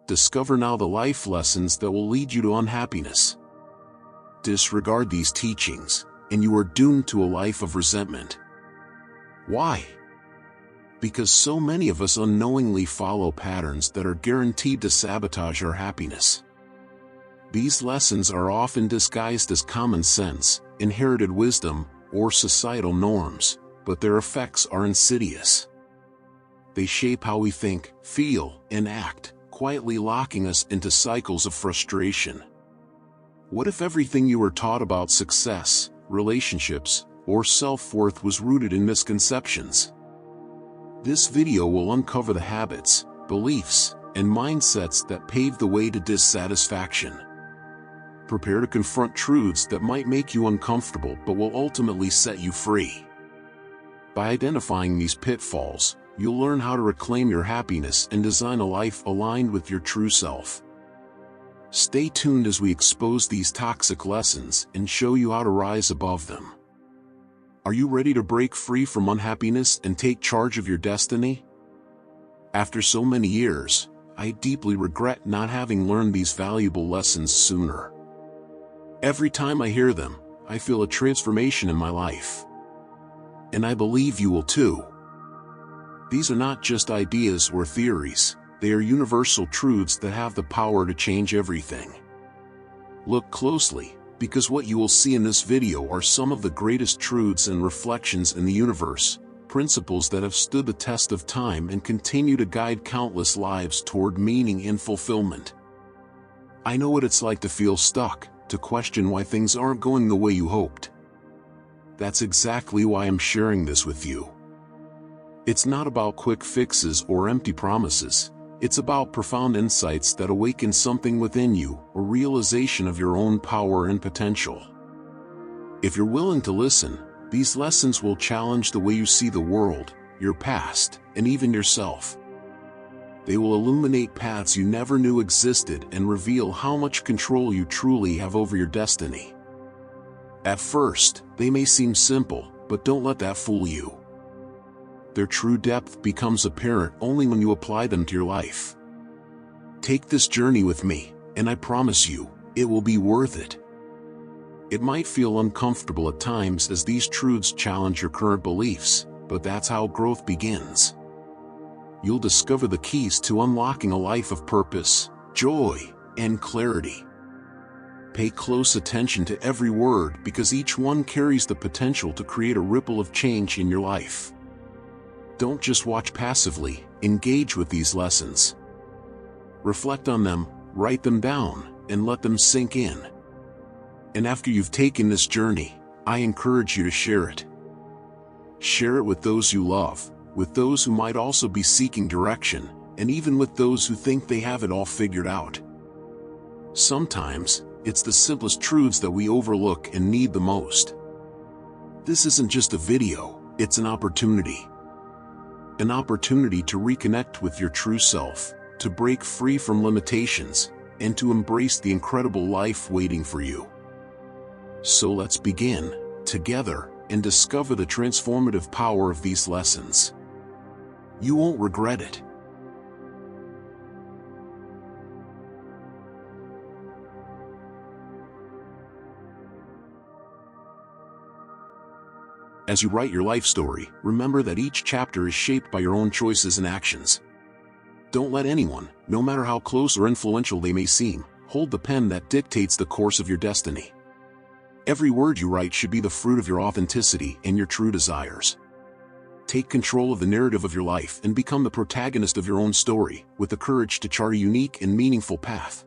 Discover now the life lessons that will lead you to unhappiness. Disregard these teachings, and you are doomed to a life of resentment. Why? Because so many of us unknowingly follow patterns that are guaranteed to sabotage our happiness. These lessons are often disguised as common sense, inherited wisdom, or societal norms, but their effects are insidious. They shape how we think, feel, and act, quietly locking us into cycles of frustration. What if everything you were taught about success, relationships, or self-worth was rooted in misconceptions? This video will uncover the habits, beliefs, and mindsets that pave the way to dissatisfaction. Prepare to confront truths that might make you uncomfortable but will ultimately set you free. By identifying these pitfalls, you'll learn how to reclaim your happiness and design a life aligned with your true self. Stay tuned as we expose these toxic lessons and show you how to rise above them. Are you ready to break free from unhappiness and take charge of your destiny? After so many years, I deeply regret not having learned these valuable lessons sooner. Every time I hear them, I feel a transformation in my life. And I believe you will too. These are not just ideas or theories, they are universal truths that have the power to change everything. Look closely, because what you will see in this video are some of the greatest truths and reflections in the universe, principles that have stood the test of time and continue to guide countless lives toward meaning and fulfillment. I know what it's like to feel stuck, to question why things aren't going the way you hoped. That's exactly why I'm sharing this with you. It's not about quick fixes or empty promises. It's about profound insights that awaken something within you, a realization of your own power and potential. If you're willing to listen, these lessons will challenge the way you see the world, your past, and even yourself. They will illuminate paths you never knew existed and reveal how much control you truly have over your destiny. At first, they may seem simple, but don't let that fool you. Their true depth becomes apparent only when you apply them to your life. Take this journey with me, and I promise you, it will be worth it. It might feel uncomfortable at times as these truths challenge your current beliefs, but that's how growth begins. You'll discover the keys to unlocking a life of purpose, joy, and clarity. Pay close attention to every word because each one carries the potential to create a ripple of change in your life. Don't just watch passively, engage with these lessons. Reflect on them, write them down, and let them sink in. And after you've taken this journey, I encourage you to share it. Share it with those you love, with those who might also be seeking direction, and even with those who think they have it all figured out. Sometimes, it's the simplest truths that we overlook and need the most. This isn't just a video, it's an opportunity. An opportunity to reconnect with your true self, to break free from limitations, and to embrace the incredible life waiting for you. So let's begin, together, and discover the transformative power of these lessons. You won't regret it. As you write your life story, remember that each chapter is shaped by your own choices and actions. Don't let anyone, no matter how close or influential they may seem, hold the pen that dictates the course of your destiny. Every word you write should be the fruit of your authenticity and your true desires. Take control of the narrative of your life and become the protagonist of your own story, with the courage to chart a unique and meaningful path.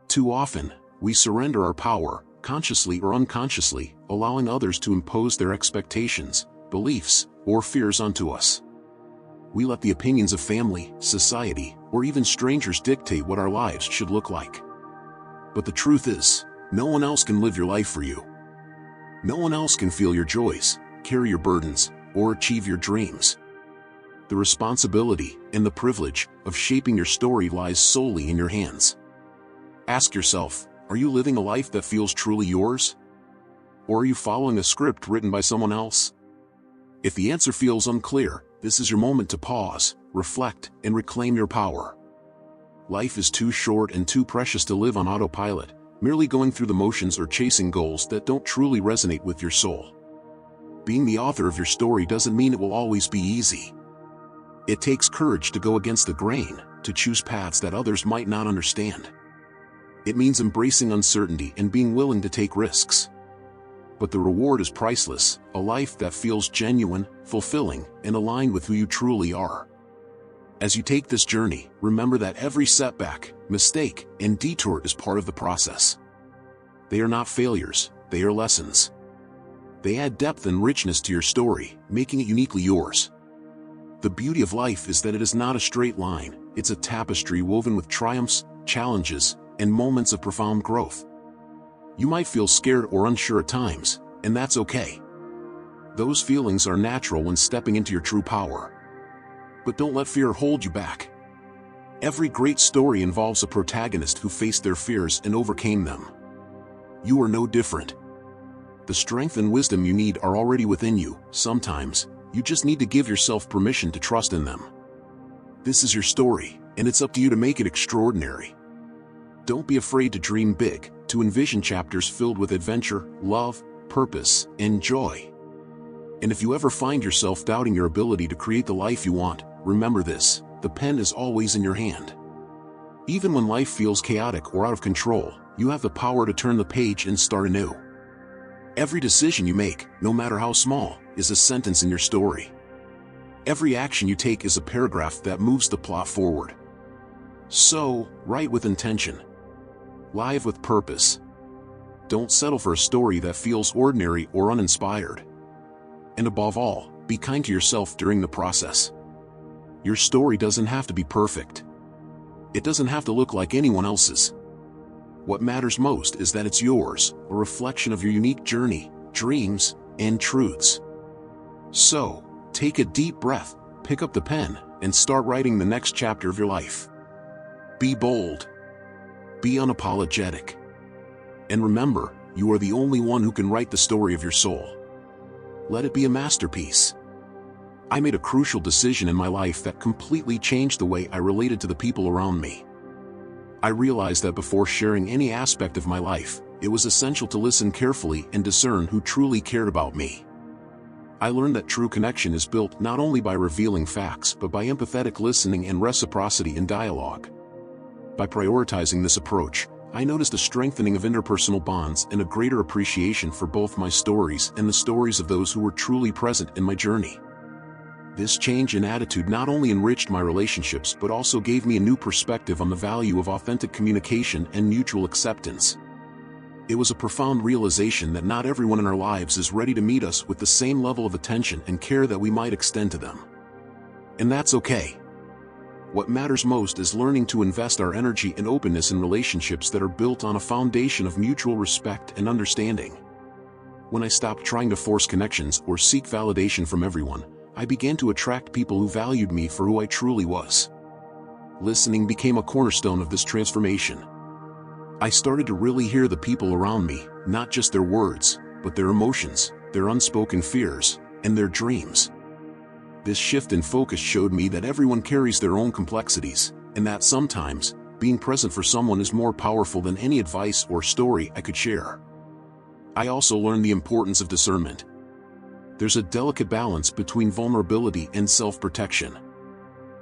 Too often, we surrender our power, consciously or unconsciously, allowing others to impose their expectations, beliefs, or fears onto us. We let the opinions of family, society, or even strangers dictate what our lives should look like. But the truth is, no one else can live your life for you. No one else can feel your joys, carry your burdens, or achieve your dreams. The responsibility and the privilege of shaping your story lies solely in your hands. Ask yourself, are you living a life that feels truly yours? Or are you following a script written by someone else? If the answer feels unclear, this is your moment to pause, reflect, and reclaim your power. Life is too short and too precious to live on autopilot, merely going through the motions or chasing goals that don't truly resonate with your soul. Being the author of your story doesn't mean it will always be easy. It takes courage to go against the grain, to choose paths that others might not understand. It means embracing uncertainty and being willing to take risks. But the reward is priceless, a life that feels genuine, fulfilling, and aligned with who you truly are. As you take this journey, remember that every setback, mistake, and detour is part of the process. They are not failures, they are lessons. They add depth and richness to your story, making it uniquely yours. The beauty of life is that it is not a straight line, it's a tapestry woven with triumphs, challenges, and moments of profound growth. You might feel scared or unsure at times, and that's okay. Those feelings are natural when stepping into your true power. But don't let fear hold you back. Every great story involves a protagonist who faced their fears and overcame them. You are no different. The strength and wisdom you need are already within you. Sometimes, you just need to give yourself permission to trust in them. This is your story, and it's up to you to make it extraordinary. Don't be afraid to dream big, to envision chapters filled with adventure, love, purpose, and joy. And if you ever find yourself doubting your ability to create the life you want, remember this: the pen is always in your hand. Even when life feels chaotic or out of control, you have the power to turn the page and start anew. Every decision you make, no matter how small, is a sentence in your story. Every action you take is a paragraph that moves the plot forward. So, write with intention. Live with purpose. Don't settle for a story that feels ordinary or uninspired. And above all, be kind to yourself during the process. Your story doesn't have to be perfect. It doesn't have to look like anyone else's. What matters most is that it's yours, a reflection of your unique journey, dreams, and truths. So, take a deep breath, pick up the pen, and start writing the next chapter of your life. Be bold. Be unapologetic. And remember, you are the only one who can write the story of your soul. Let it be a masterpiece. I made a crucial decision in my life that completely changed the way I related to the people around me. I realized that before sharing any aspect of my life, it was essential to listen carefully and discern who truly cared about me. I learned that true connection is built not only by revealing facts but by empathetic listening and reciprocity in dialogue. By prioritizing this approach, I noticed a strengthening of interpersonal bonds and a greater appreciation for both my stories and the stories of those who were truly present in my journey. This change in attitude not only enriched my relationships but also gave me a new perspective on the value of authentic communication and mutual acceptance. It was a profound realization that not everyone in our lives is ready to meet us with the same level of attention and care that we might extend to them. And that's okay. What matters most is learning to invest our energy and openness in relationships that are built on a foundation of mutual respect and understanding. When I stopped trying to force connections or seek validation from everyone, I began to attract people who valued me for who I truly was. Listening became a cornerstone of this transformation. I started to really hear the people around me, not just their words, but their emotions, their unspoken fears, and their dreams. This shift in focus showed me that everyone carries their own complexities, and that sometimes, being present for someone is more powerful than any advice or story I could share. I also learned the importance of discernment. There's a delicate balance between vulnerability and self-protection.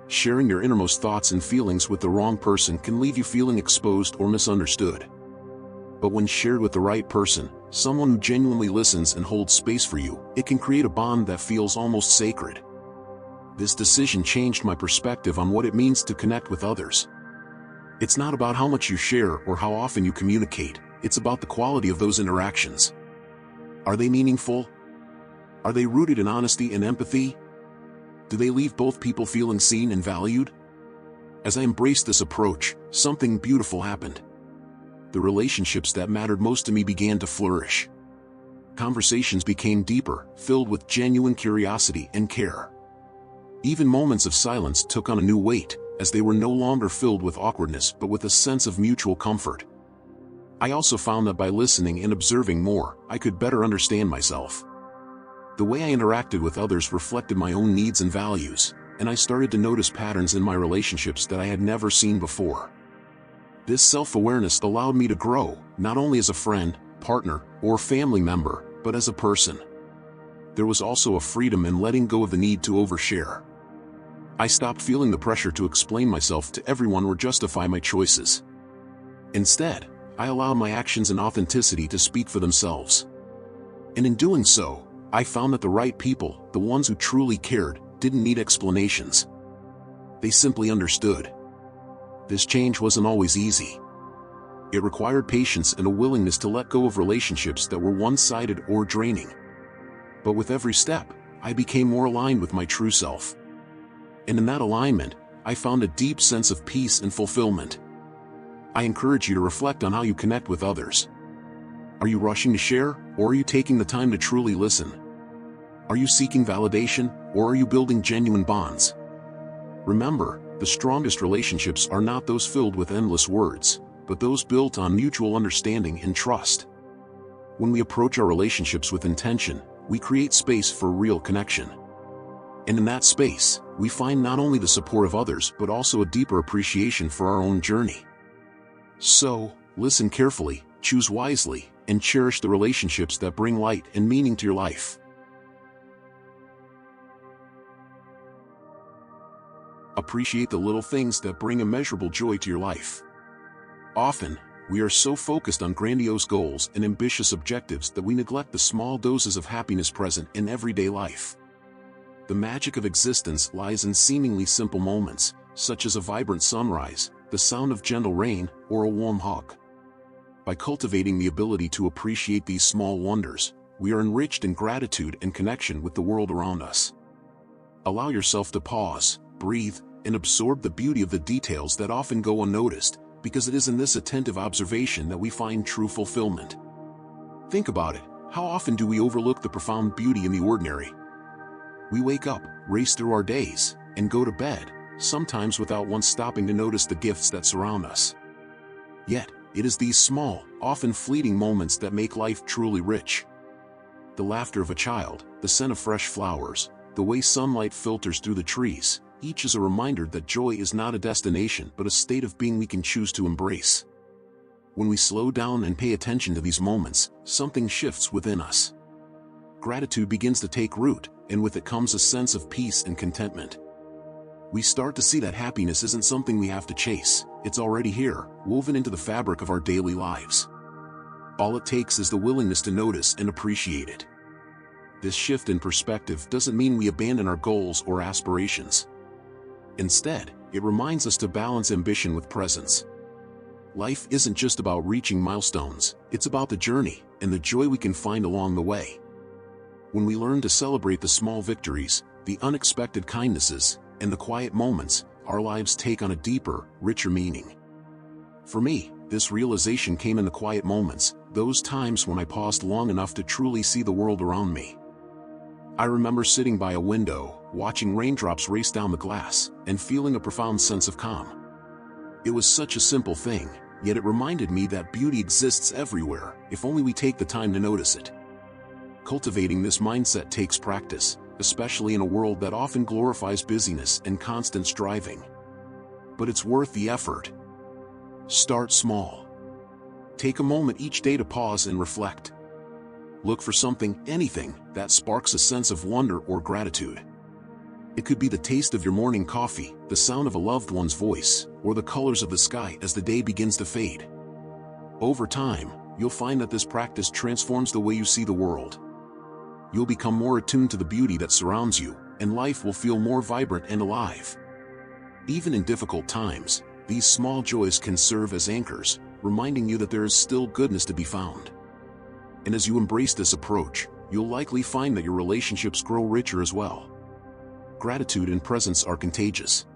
Sharing your innermost thoughts and feelings with the wrong person can leave you feeling exposed or misunderstood. But when shared with the right person, someone who genuinely listens and holds space for you, it can create a bond that feels almost sacred. This decision changed my perspective on what it means to connect with others. It's not about how much you share or how often you communicate, it's about the quality of those interactions. Are they meaningful? Are they rooted in honesty and empathy? Do they leave both people feeling seen and valued? As I embraced this approach, something beautiful happened. The relationships that mattered most to me began to flourish. Conversations became deeper, filled with genuine curiosity and care. Even moments of silence took on a new weight, as they were no longer filled with awkwardness but with a sense of mutual comfort. I also found that by listening and observing more, I could better understand myself. The way I interacted with others reflected my own needs and values, and I started to notice patterns in my relationships that I had never seen before. This self-awareness allowed me to grow, not only as a friend, partner, or family member, but as a person. There was also a freedom in letting go of the need to overshare. I stopped feeling the pressure to explain myself to everyone or justify my choices. Instead, I allowed my actions and authenticity to speak for themselves. And in doing so, I found that the right people, the ones who truly cared, didn't need explanations. They simply understood. This change wasn't always easy. It required patience and a willingness to let go of relationships that were one-sided or draining. But with every step, I became more aligned with my true self. And in that alignment, I found a deep sense of peace and fulfillment. I encourage you to reflect on how you connect with others. Are you rushing to share, or are you taking the time to truly listen? Are you seeking validation, or are you building genuine bonds? Remember, the strongest relationships are not those filled with endless words, but those built on mutual understanding and trust. When we approach our relationships with intention, we create space for real connection. And in that space, we find not only the support of others but also a deeper appreciation for our own journey. So, listen carefully, choose wisely, and cherish the relationships that bring light and meaning to your life. Appreciate the little things that bring immeasurable joy to your life. Often, we are so focused on grandiose goals and ambitious objectives that we neglect the small doses of happiness present in everyday life. The magic of existence lies in seemingly simple moments, such as a vibrant sunrise, the sound of gentle rain, or a warm hug. By cultivating the ability to appreciate these small wonders, we are enriched in gratitude and connection with the world around us. Allow yourself to pause, breathe, and absorb the beauty of the details that often go unnoticed, because it is in this attentive observation that we find true fulfillment. Think about it. How often do we overlook the profound beauty in the ordinary? We wake up, race through our days, and go to bed, sometimes without once stopping to notice the gifts that surround us. Yet, it is these small, often fleeting moments that make life truly rich. The laughter of a child, the scent of fresh flowers, the way sunlight filters through the trees, each is a reminder that joy is not a destination but a state of being we can choose to embrace. When we slow down and pay attention to these moments, something shifts within us. Gratitude begins to take root, and with it comes a sense of peace and contentment. We start to see that happiness isn't something we have to chase, it's already here, woven into the fabric of our daily lives. All it takes is the willingness to notice and appreciate it. This shift in perspective doesn't mean we abandon our goals or aspirations. Instead, it reminds us to balance ambition with presence. Life isn't just about reaching milestones, it's about the journey and the joy we can find along the way. When we learn to celebrate the small victories, the unexpected kindnesses, and the quiet moments, our lives take on a deeper, richer meaning. For me, this realization came in the quiet moments, those times when I paused long enough to truly see the world around me. I remember sitting by a window, watching raindrops race down the glass, and feeling a profound sense of calm. It was such a simple thing, yet it reminded me that beauty exists everywhere, if only we take the time to notice it. Cultivating this mindset takes practice, especially in a world that often glorifies busyness and constant striving. But it's worth the effort. Start small. Take a moment each day to pause and reflect. Look for something, anything, that sparks a sense of wonder or gratitude. It could be the taste of your morning coffee, the sound of a loved one's voice, or the colors of the sky as the day begins to fade. Over time, you'll find that this practice transforms the way you see the world. You'll become more attuned to the beauty that surrounds you, and life will feel more vibrant and alive. Even in difficult times, these small joys can serve as anchors, reminding you that there is still goodness to be found. And as you embrace this approach, you'll likely find that your relationships grow richer as well. Gratitude and presence are contagious.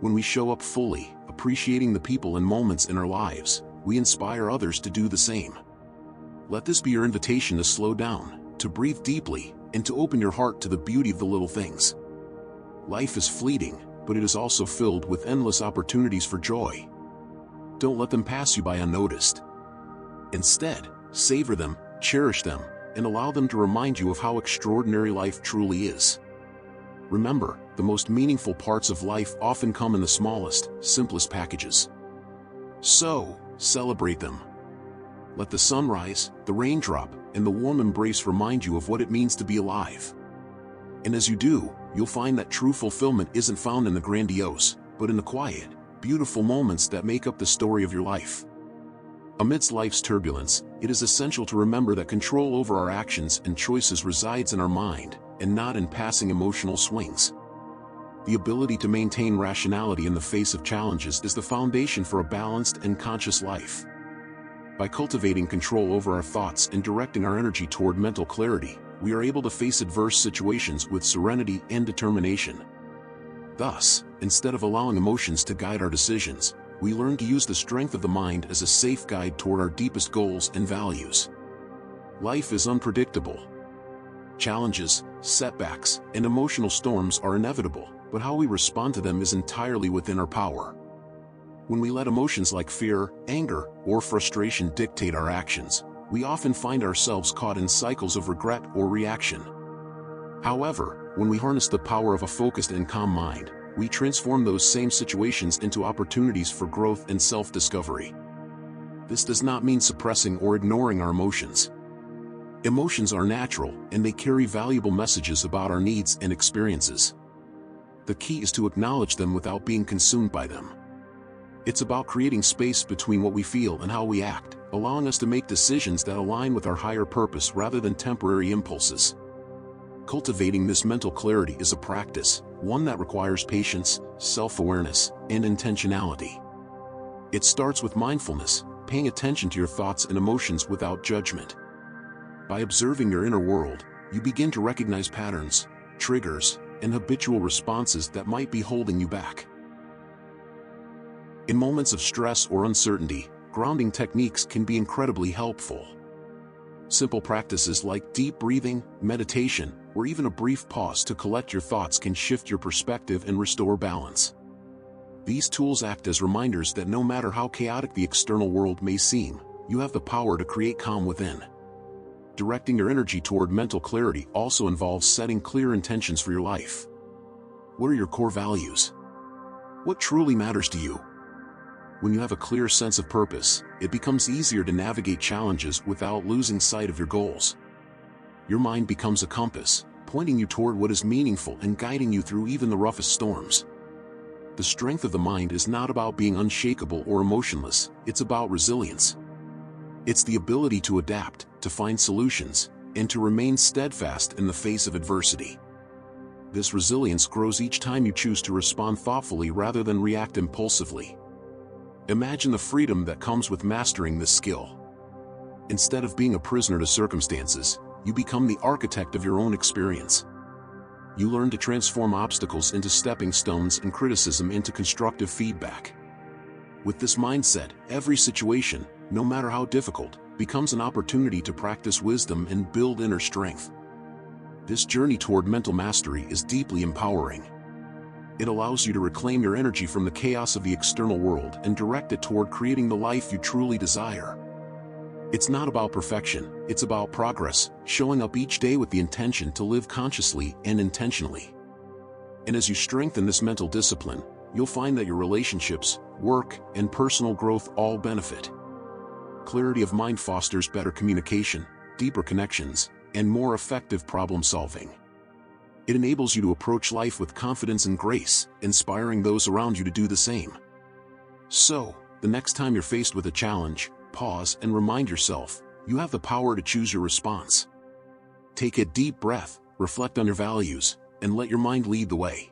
When we show up fully, appreciating the people and moments in our lives, we inspire others to do the same. Let this be your invitation to slow down, to breathe deeply, and to open your heart to the beauty of the little things. Life is fleeting, but it is also filled with endless opportunities for joy. Don't let them pass you by unnoticed. Instead, savor them, cherish them, and allow them to remind you of how extraordinary life truly is. Remember, the most meaningful parts of life often come in the smallest, simplest packages. So, celebrate them. Let the sunrise, the raindrop, and the warm embrace remind you of what it means to be alive. And as you do, you'll find that true fulfillment isn't found in the grandiose, but in the quiet, beautiful moments that make up the story of your life. Amidst life's turbulence, it is essential to remember that control over our actions and choices resides in our mind, and not in passing emotional swings. The ability to maintain rationality in the face of challenges is the foundation for a balanced and conscious life. By cultivating control over our thoughts and directing our energy toward mental clarity, we are able to face adverse situations with serenity and determination. Thus, instead of allowing emotions to guide our decisions, we learn to use the strength of the mind as a safe guide toward our deepest goals and values. Life is unpredictable. Challenges, setbacks, and emotional storms are inevitable, but how we respond to them is entirely within our power. When we let emotions like fear, anger, or frustration dictate our actions, we often find ourselves caught in cycles of regret or reaction. However, when we harness the power of a focused and calm mind, we transform those same situations into opportunities for growth and self-discovery. This does not mean suppressing or ignoring our emotions. Emotions are natural, and they carry valuable messages about our needs and experiences. The key is to acknowledge them without being consumed by them. It's about creating space between what we feel and how we act, allowing us to make decisions that align with our higher purpose rather than temporary impulses. Cultivating this mental clarity is a practice, one that requires patience, self-awareness, and intentionality. It starts with mindfulness, paying attention to your thoughts and emotions without judgment. By observing your inner world, you begin to recognize patterns, triggers, and habitual responses that might be holding you back. In moments of stress or uncertainty, grounding techniques can be incredibly helpful. Simple practices like deep breathing, meditation, or even a brief pause to collect your thoughts can shift your perspective and restore balance. These tools act as reminders that no matter how chaotic the external world may seem, you have the power to create calm within. Directing your energy toward mental clarity also involves setting clear intentions for your life. What are your core values? What truly matters to you? When you have a clear sense of purpose, it becomes easier to navigate challenges without losing sight of your goals. Your mind becomes a compass, pointing you toward what is meaningful and guiding you through even the roughest storms. The strength of the mind is not about being unshakable or emotionless, it's about resilience. It's the ability to adapt, to find solutions, and to remain steadfast in the face of adversity. This resilience grows each time you choose to respond thoughtfully rather than react impulsively. Imagine the freedom that comes with mastering this skill. Instead of being a prisoner to circumstances, you become the architect of your own experience. You learn to transform obstacles into stepping stones and criticism into constructive feedback. With this mindset, every situation, no matter how difficult, becomes an opportunity to practice wisdom and build inner strength. This journey toward mental mastery is deeply empowering. It allows you to reclaim your energy from the chaos of the external world and direct it toward creating the life you truly desire. It's not about perfection, it's about progress, showing up each day with the intention to live consciously and intentionally. And as you strengthen this mental discipline, you'll find that your relationships, work, and personal growth all benefit. Clarity of mind fosters better communication, deeper connections, and more effective problem solving. It enables you to approach life with confidence and grace, inspiring those around you to do the same. So, the next time you're faced with a challenge, pause and remind yourself, you have the power to choose your response. Take a deep breath, reflect on your values, and let your mind lead the way.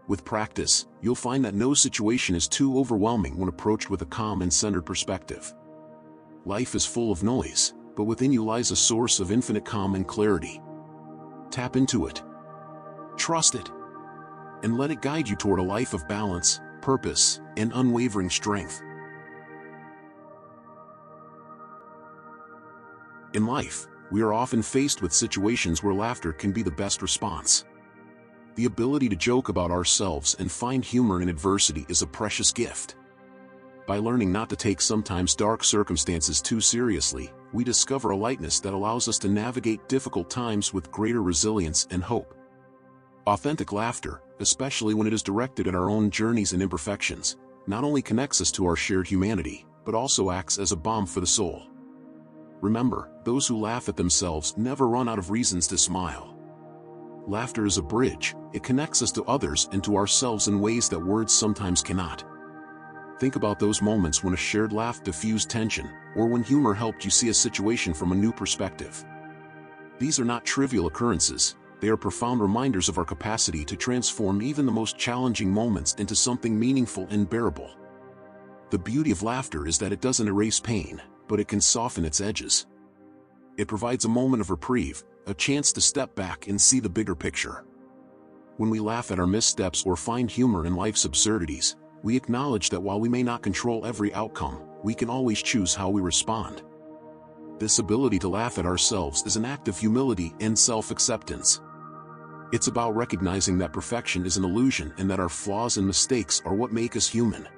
With practice, you'll find that no situation is too overwhelming when approached with a calm and centered perspective. Life is full of noise, but within you lies a source of infinite calm and clarity. Tap into it. Trust it. And let it guide you toward a life of balance, purpose, and unwavering strength. In life, we are often faced with situations where laughter can be the best response. The ability to joke about ourselves and find humor in adversity is a precious gift. By learning not to take sometimes dark circumstances too seriously, we discover a lightness that allows us to navigate difficult times with greater resilience and hope. Authentic laughter, especially when it is directed at our own journeys and imperfections, not only connects us to our shared humanity, but also acts as a balm for the soul. Remember, those who laugh at themselves never run out of reasons to smile. Laughter is a bridge. It connects us to others and to ourselves in ways that words sometimes cannot. Think about those moments when a shared laugh diffused tension, or when humor helped you see a situation from a new perspective. These are not trivial occurrences. They are profound reminders of our capacity to transform even the most challenging moments into something meaningful and bearable. The beauty of laughter is that it doesn't erase pain, but it can soften its edges. It provides a moment of reprieve, a chance to step back and see the bigger picture. When we laugh at our missteps or find humor in life's absurdities, we acknowledge that while we may not control every outcome, we can always choose how we respond. This ability to laugh at ourselves is an act of humility and self-acceptance. It's about recognizing that perfection is an illusion and that our flaws and mistakes are what make us human.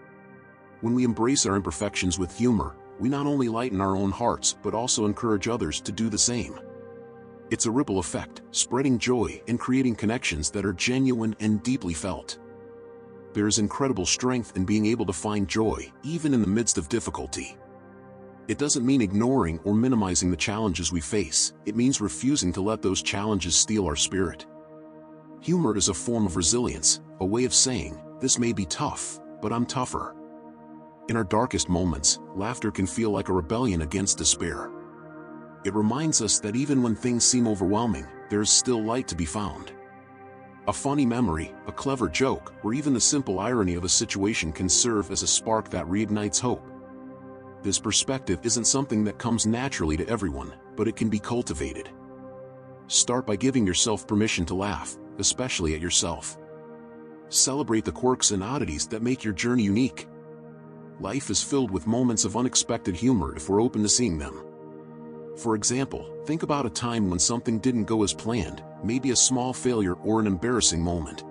When we embrace our imperfections with humor, we not only lighten our own hearts but also encourage others to do the same. It's a ripple effect, spreading joy and creating connections that are genuine and deeply felt. There is incredible strength in being able to find joy, even in the midst of difficulty. It doesn't mean ignoring or minimizing the challenges we face. It means refusing to let those challenges steal our spirit. Humor is a form of resilience, a way of saying, "This may be tough, but I'm tougher." In our darkest moments, laughter can feel like a rebellion against despair. It reminds us that even when things seem overwhelming, there is still light to be found. A funny memory, a clever joke, or even the simple irony of a situation can serve as a spark that reignites hope. This perspective isn't something that comes naturally to everyone, but it can be cultivated. Start by giving yourself permission to laugh, especially at yourself. Celebrate the quirks and oddities that make your journey unique. Life is filled with moments of unexpected humor if we're open to seeing them. For example, think about a time when something didn't go as planned, maybe a small failure or an embarrassing moment.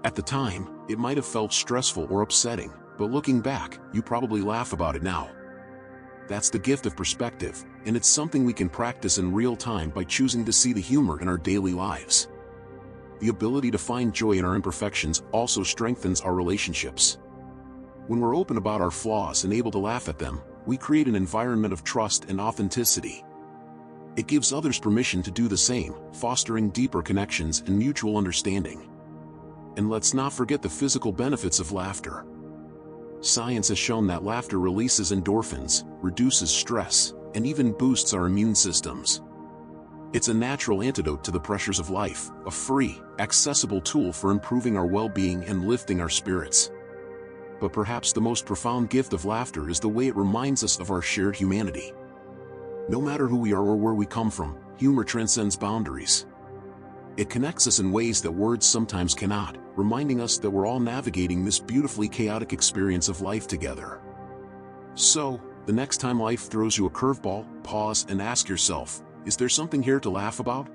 At the time, it might have felt stressful or upsetting, but looking back, you probably laugh about it now. That's the gift of perspective, and it's something we can practice in real time by choosing to see the humor in our daily lives. The ability to find joy in our imperfections also strengthens our relationships. When we're open about our flaws and able to laugh at them, we create an environment of trust and authenticity. It gives others permission to do the same, fostering deeper connections and mutual understanding. And let's not forget the physical benefits of laughter. Science has shown that laughter releases endorphins, reduces stress, and even boosts our immune systems. It's a natural antidote to the pressures of life, a free, accessible tool for improving our well-being and lifting our spirits. But perhaps the most profound gift of laughter is the way it reminds us of our shared humanity. No matter who we are or where we come from, humor transcends boundaries. It connects us in ways that words sometimes cannot, reminding us that we're all navigating this beautifully chaotic experience of life together. So, the next time life throws you a curveball, pause and ask yourself, is there something here to laugh about?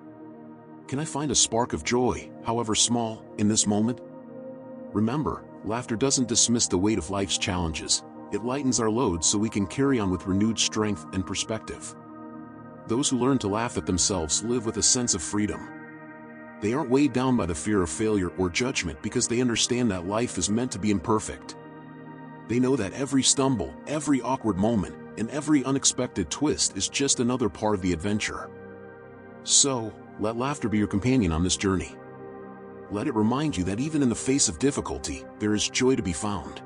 Can I find a spark of joy, however small, in this moment? Remember, laughter doesn't dismiss the weight of life's challenges. It lightens our load so we can carry on with renewed strength and perspective. Those who learn to laugh at themselves live with a sense of freedom. They aren't weighed down by the fear of failure or judgment because they understand that life is meant to be imperfect. They know that every stumble, every awkward moment, and every unexpected twist is just another part of the adventure. So, let laughter be your companion on this journey. Let it remind you that even in the face of difficulty, there is joy to be found.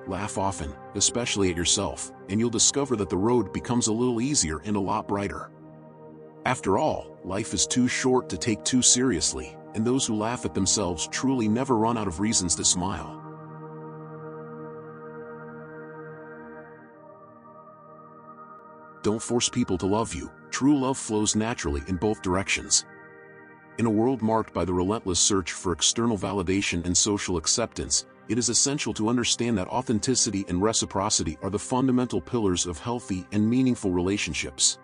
Laugh often, especially at yourself, and you'll discover that the road becomes a little easier and a lot brighter. After all, life is too short to take too seriously, and those who laugh at themselves truly never run out of reasons to smile. Don't force people to love you. True love flows naturally in both directions. In a world marked by the relentless search for external validation and social acceptance, it is essential to understand that authenticity and reciprocity are the fundamental pillars of healthy and meaningful relationships.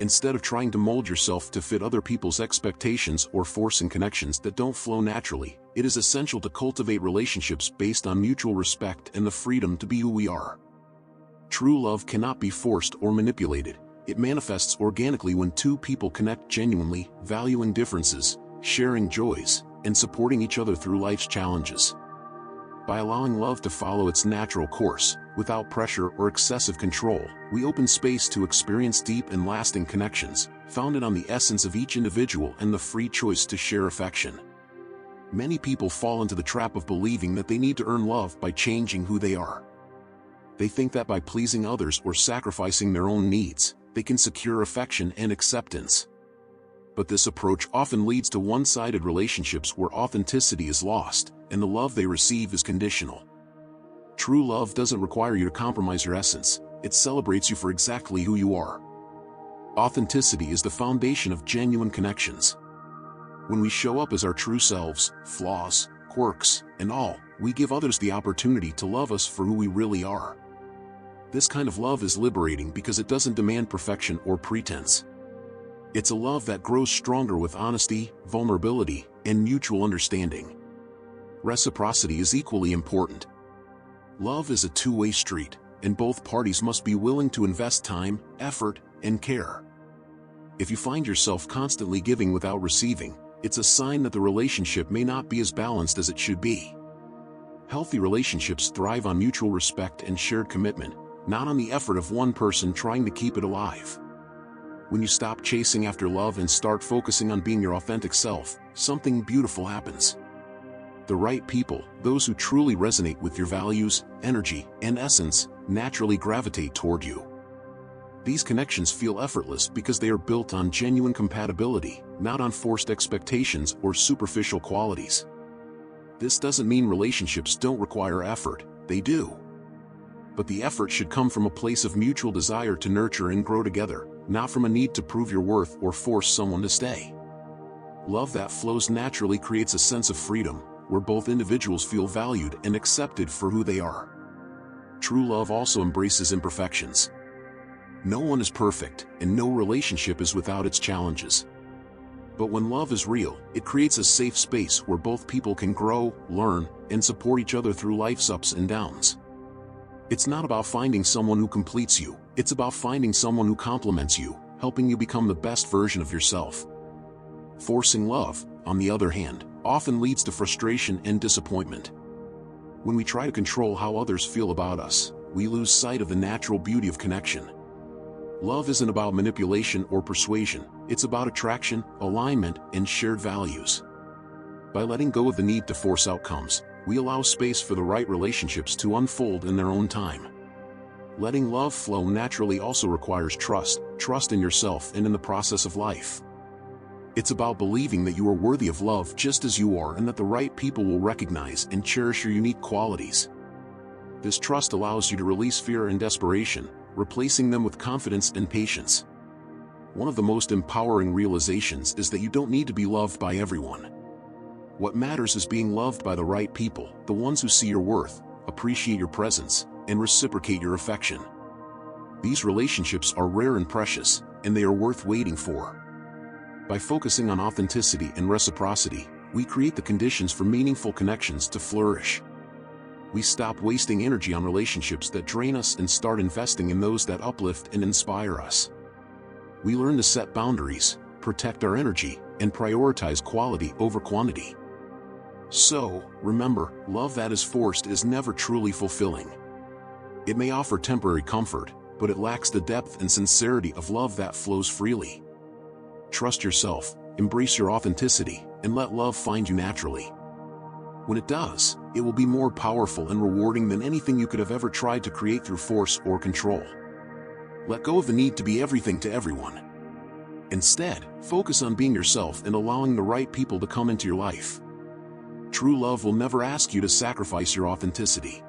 Instead of trying to mold yourself to fit other people's expectations or forcing connections that don't flow naturally, it is essential to cultivate relationships based on mutual respect and the freedom to be who we are. True love cannot be forced or manipulated. It manifests organically when two people connect genuinely, valuing differences, sharing joys, and supporting each other through life's challenges. By allowing love to follow its natural course, without pressure or excessive control, we open space to experience deep and lasting connections, founded on the essence of each individual and the free choice to share affection. Many people fall into the trap of believing that they need to earn love by changing who they are. They think that by pleasing others or sacrificing their own needs, they can secure affection and acceptance. But this approach often leads to one-sided relationships where authenticity is lost, and the love they receive is conditional. True love doesn't require you to compromise your essence, it celebrates you for exactly who you are. Authenticity is the foundation of genuine connections. When we show up as our true selves, flaws, quirks, and all, we give others the opportunity to love us for who we really are. This kind of love is liberating because it doesn't demand perfection or pretense. It's a love that grows stronger with honesty, vulnerability, and mutual understanding. Reciprocity is equally important. Love is a two-way street, and both parties must be willing to invest time, effort, and care. If you find yourself constantly giving without receiving, it's a sign that the relationship may not be as balanced as it should be. Healthy relationships thrive on mutual respect and shared commitment, not on the effort of one person trying to keep it alive. When you stop chasing after love and start focusing on being your authentic self, something beautiful happens. The right people, those who truly resonate with your values, energy, and essence, naturally gravitate toward you. These connections feel effortless because they are built on genuine compatibility, not on forced expectations or superficial qualities. This doesn't mean relationships don't require effort, they do. But the effort should come from a place of mutual desire to nurture and grow together, not from a need to prove your worth or force someone to stay. Love that flows naturally creates a sense of freedom, where both individuals feel valued and accepted for who they are. True love also embraces imperfections. No one is perfect, and no relationship is without its challenges. But when love is real, it creates a safe space where both people can grow, learn, and support each other through life's ups and downs. It's not about finding someone who completes you, it's about finding someone who complements you, helping you become the best version of yourself. Forcing love, on the other hand, often leads to frustration and disappointment. When we try to control how others feel about us, we lose sight of the natural beauty of connection. Love isn't about manipulation or persuasion, it's about attraction, alignment, and shared values. By letting go of the need to force outcomes, we allow space for the right relationships to unfold in their own time. Letting love flow naturally also requires trust in yourself and in the process of life. It's about believing that you are worthy of love just as you are and that the right people will recognize and cherish your unique qualities. This trust allows you to release fear and desperation, replacing them with confidence and patience. One of the most empowering realizations is that you don't need to be loved by everyone. What matters is being loved by the right people, the ones who see your worth, appreciate your presence, and reciprocate your affection. These relationships are rare and precious, and they are worth waiting for. By focusing on authenticity and reciprocity, we create the conditions for meaningful connections to flourish. We stop wasting energy on relationships that drain us and start investing in those that uplift and inspire us. We learn to set boundaries, protect our energy, and prioritize quality over quantity. So, remember, love that is forced is never truly fulfilling. It may offer temporary comfort, but it lacks the depth and sincerity of love that flows freely. Trust yourself, embrace your authenticity, and let love find you naturally. When it does, it will be more powerful and rewarding than anything you could have ever tried to create through force or control. Let go of the need to be everything to everyone. Instead, focus on being yourself and allowing the right people to come into your life. True love will never ask you to sacrifice your authenticity.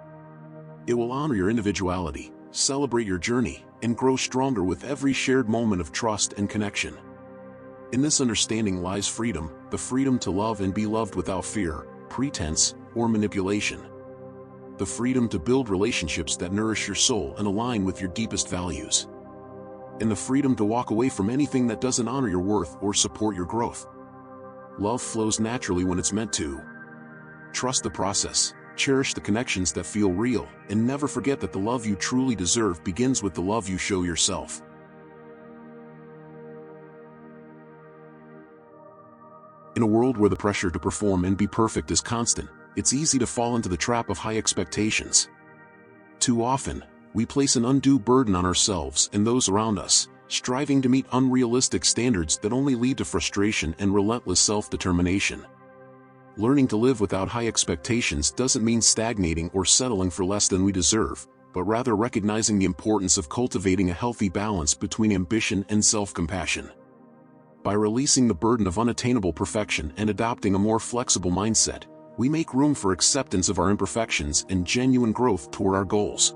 It will honor your individuality, celebrate your journey, and grow stronger with every shared moment of trust and connection. In this understanding lies freedom, the freedom to love and be loved without fear, pretense, or manipulation. The freedom to build relationships that nourish your soul and align with your deepest values. And the freedom to walk away from anything that doesn't honor your worth or support your growth. Love flows naturally when it's meant to. Trust the process, cherish the connections that feel real, and never forget that the love you truly deserve begins with the love you show yourself. In a world where the pressure to perform and be perfect is constant, it's easy to fall into the trap of high expectations. Too often, we place an undue burden on ourselves and those around us, striving to meet unrealistic standards that only lead to frustration and relentless self-determination. Learning to live without high expectations doesn't mean stagnating or settling for less than we deserve, but rather recognizing the importance of cultivating a healthy balance between ambition and self-compassion. By releasing the burden of unattainable perfection and adopting a more flexible mindset, we make room for acceptance of our imperfections and genuine growth toward our goals.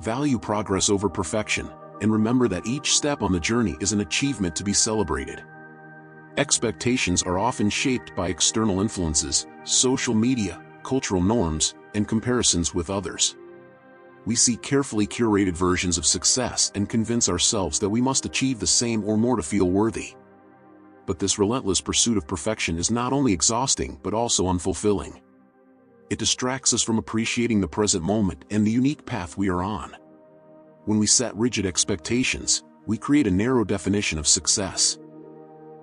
Value progress over perfection, and remember that each step on the journey is an achievement to be celebrated. Expectations are often shaped by external influences, social media, cultural norms, and comparisons with others. We see carefully curated versions of success and convince ourselves that we must achieve the same or more to feel worthy. But this relentless pursuit of perfection is not only exhausting but also unfulfilling. It distracts us from appreciating the present moment and the unique path we are on. When we set rigid expectations, we create a narrow definition of success.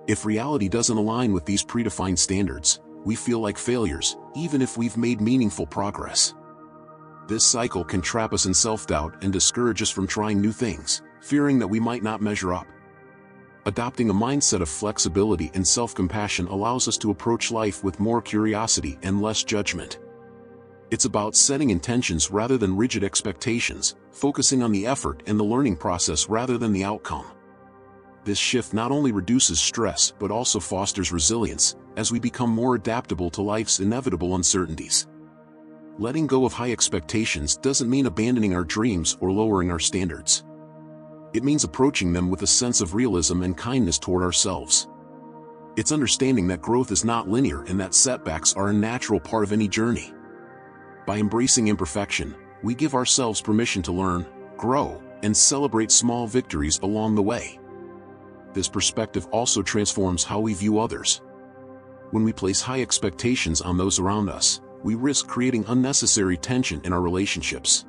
If reality doesn't align with these predefined standards, we feel like failures, even if we've made meaningful progress. This cycle can trap us in self-doubt and discourage us from trying new things, fearing that we might not measure up. Adopting a mindset of flexibility and self-compassion allows us to approach life with more curiosity and less judgment. It's about setting intentions rather than rigid expectations, focusing on the effort and the learning process rather than the outcome. This shift not only reduces stress but also fosters resilience, as we become more adaptable to life's inevitable uncertainties. Letting go of high expectations doesn't mean abandoning our dreams or lowering our standards. It means approaching them with a sense of realism and kindness toward ourselves. It's understanding that growth is not linear and that setbacks are a natural part of any journey. By embracing imperfection, we give ourselves permission to learn, grow, and celebrate small victories along the way. This perspective also transforms how we view others. When we place high expectations on those around us, we risk creating unnecessary tension in our relationships.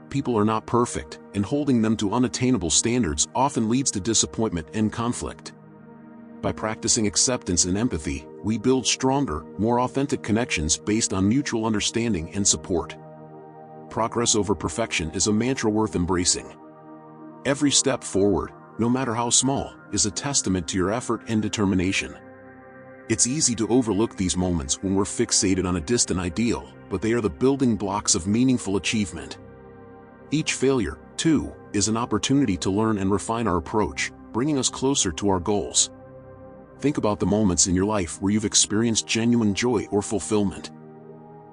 People are not perfect, and holding them to unattainable standards often leads to disappointment and conflict. By practicing acceptance and empathy, we build stronger, more authentic connections based on mutual understanding and support. Progress over perfection is a mantra worth embracing. Every step forward, no matter how small, is a testament to your effort and determination. It's easy to overlook these moments when we're fixated on a distant ideal, but they are the building blocks of meaningful achievement. Each failure, too, is an opportunity to learn and refine our approach, bringing us closer to our goals. Think about the moments in your life where you've experienced genuine joy or fulfillment.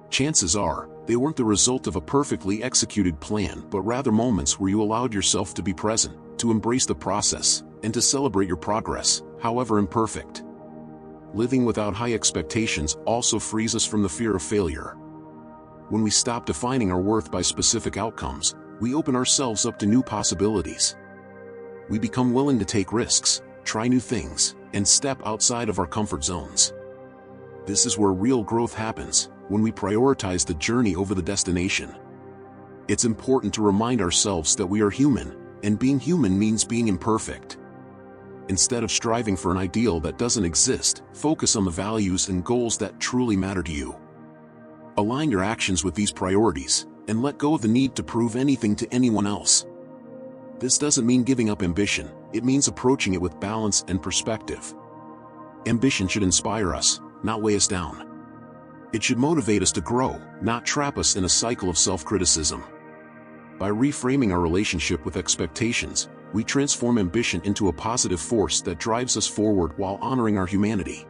Chances are, they weren't the result of a perfectly executed plan, but rather moments where you allowed yourself to be present, to embrace the process, and to celebrate your progress, however imperfect. Living without high expectations also frees us from the fear of failure. When we stop defining our worth by specific outcomes, we open ourselves up to new possibilities. We become willing to take risks, try new things, and step outside of our comfort zones. This is where real growth happens, when we prioritize the journey over the destination. It's important to remind ourselves that we are human, and being human means being imperfect. Instead of striving for an ideal that doesn't exist, focus on the values and goals that truly matter to you. Align your actions with these priorities, and let go of the need to prove anything to anyone else. This doesn't mean giving up ambition, it means approaching it with balance and perspective. Ambition should inspire us, not weigh us down. It should motivate us to grow, not trap us in a cycle of self-criticism. By reframing our relationship with expectations, we transform ambition into a positive force that drives us forward while honoring our humanity.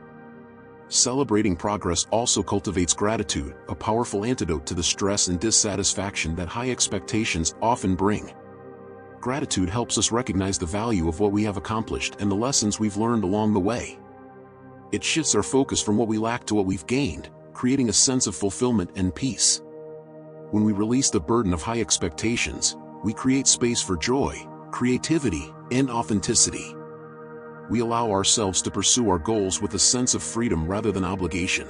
Celebrating progress also cultivates gratitude, a powerful antidote to the stress and dissatisfaction that high expectations often bring. Gratitude helps us recognize the value of what we have accomplished and the lessons we've learned along the way. It shifts our focus from what we lack to what we've gained, creating a sense of fulfillment and peace. When we release the burden of high expectations, we create space for joy, creativity, and authenticity. We allow ourselves to pursue our goals with a sense of freedom rather than obligation.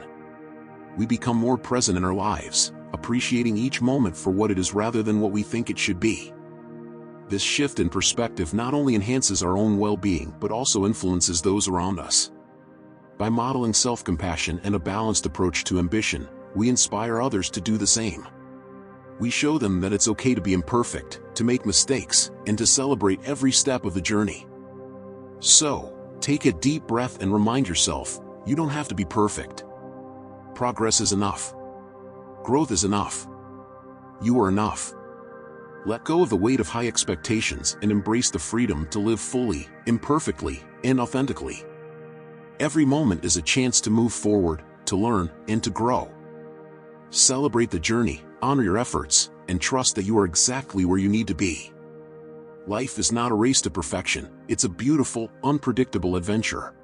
We become more present in our lives, appreciating each moment for what it is rather than what we think it should be. This shift in perspective not only enhances our own well-being but also influences those around us. By modeling self-compassion and a balanced approach to ambition, we inspire others to do the same. We show them that it's okay to be imperfect, to make mistakes, and to celebrate every step of the journey. So, take a deep breath and remind yourself, you don't have to be perfect. Progress is enough. Growth is enough. You are enough. Let go of the weight of high expectations and embrace the freedom to live fully, imperfectly, and authentically. Every moment is a chance to move forward, to learn, and to grow. Celebrate the journey, honor your efforts, and trust that you are exactly where you need to be. Life is not a race to perfection, it's a beautiful, unpredictable adventure.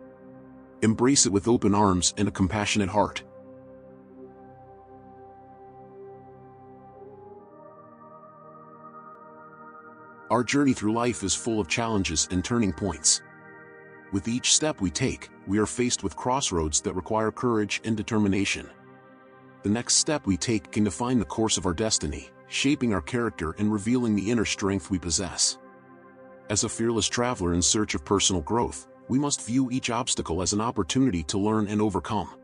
Embrace it with open arms and a compassionate heart. Our journey through life is full of challenges and turning points. With each step we take, we are faced with crossroads that require courage and determination. The next step we take can define the course of our destiny, shaping our character and revealing the inner strength we possess. As a fearless traveler in search of personal growth, we must view each obstacle as an opportunity to learn and overcome.